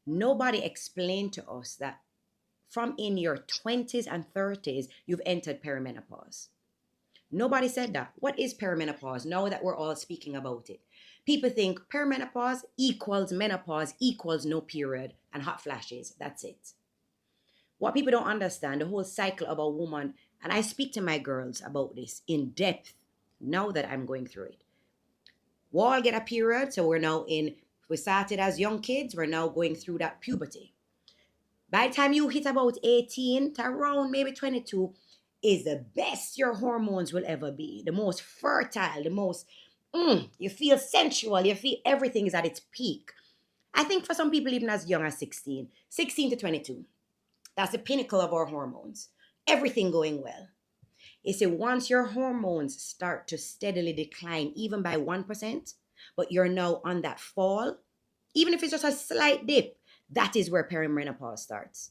Nobody explained to us that from in your 20s and 30s, you've entered perimenopause. Nobody said that. What is perimenopause? Now that we're all speaking about it. People think perimenopause equals menopause equals no period and hot flashes. That's it. What people don't understand, the whole cycle of a woman, and I speak to my girls about this in depth now that I'm going through it. We all get a period, so we started as young kids, we're now going through that puberty. By the time you hit about 18 to around maybe 22 is the best your hormones will ever be. The most fertile, the most, you feel sensual, you feel everything is at its peak. I think for some people even as young as 16 to 22, that's the pinnacle of our hormones. Everything going well. You see, once your hormones start to steadily decline, even by 1%, but you're now on that fall, even if it's just a slight dip, that is where perimenopause starts.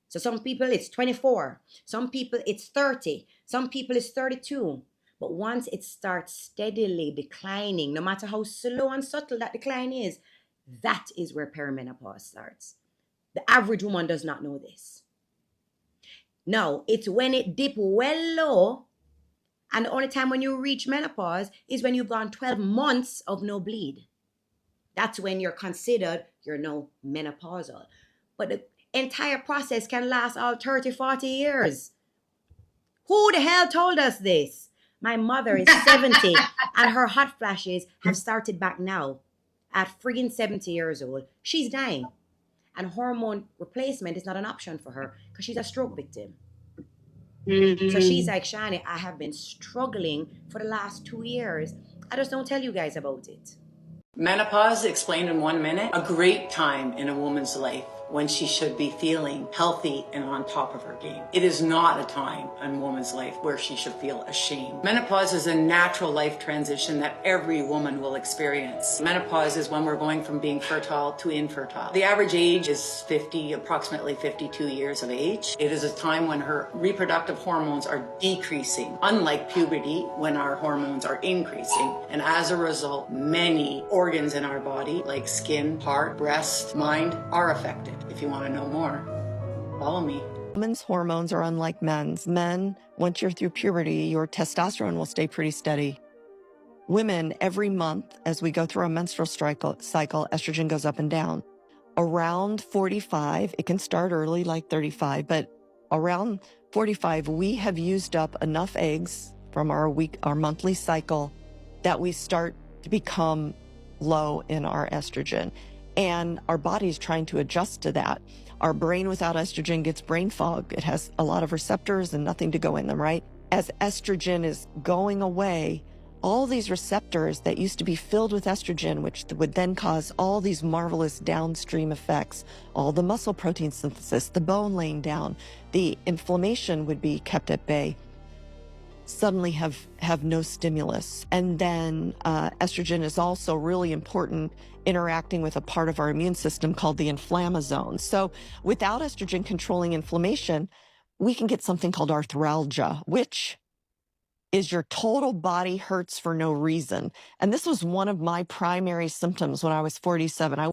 So some people it's 24, some people it's 30, some people it's 32. But once it starts steadily declining, no matter how slow and subtle that decline is, that is where perimenopause starts. The average woman does not know this. No, it's when it dips well low, and the only time when you reach menopause is when you've gone 12 months of no bleed. That's when you're considered you're no menopausal. But the entire process can last all 30, 40 years. Who the hell told us this? My mother is 70 and her hot flashes have started back now at friggin' 70 years old. She's dying. And hormone replacement is not an option for her because she's a stroke victim. So she's like, Shani, I have been struggling for the last 2 years. I just don't tell you guys about it. Menopause, explained in 1 minute, a great time in a woman's life when she should be feeling healthy and on top of her game. It is not a time in a woman's life where she should feel ashamed. Menopause is a natural life transition that every woman will experience. Menopause is when we're going from being fertile to infertile. The average age is approximately 52 years of age. It is a time when her reproductive hormones are decreasing, unlike puberty when our hormones are increasing. And as a result, many organs in our body, like skin, heart, breast, mind, are affected. If you want to know more, follow me. Women's hormones are unlike men's. Men, once you're through puberty, your testosterone will stay pretty steady. Women, every month, as we go through a menstrual cycle, estrogen goes up and down. Around 45, it can start early, like 35, but around 45, we have used up enough eggs from our monthly cycle that we start to become low in our estrogen. And our body's trying to adjust to that. Our brain without estrogen gets brain fog. It has a lot of receptors and nothing to go in them, right? As estrogen is going away, all these receptors that used to be filled with estrogen, which would then cause all these marvelous downstream effects, all the muscle protein synthesis, the bone laying down, the inflammation would be kept at bay, suddenly have no stimulus. And then estrogen is also really important interacting with a part of our immune system called the inflammasome. So without estrogen controlling inflammation, we can get something called arthralgia, which is your total body hurts for no reason. And this was one of my primary symptoms when I was 47.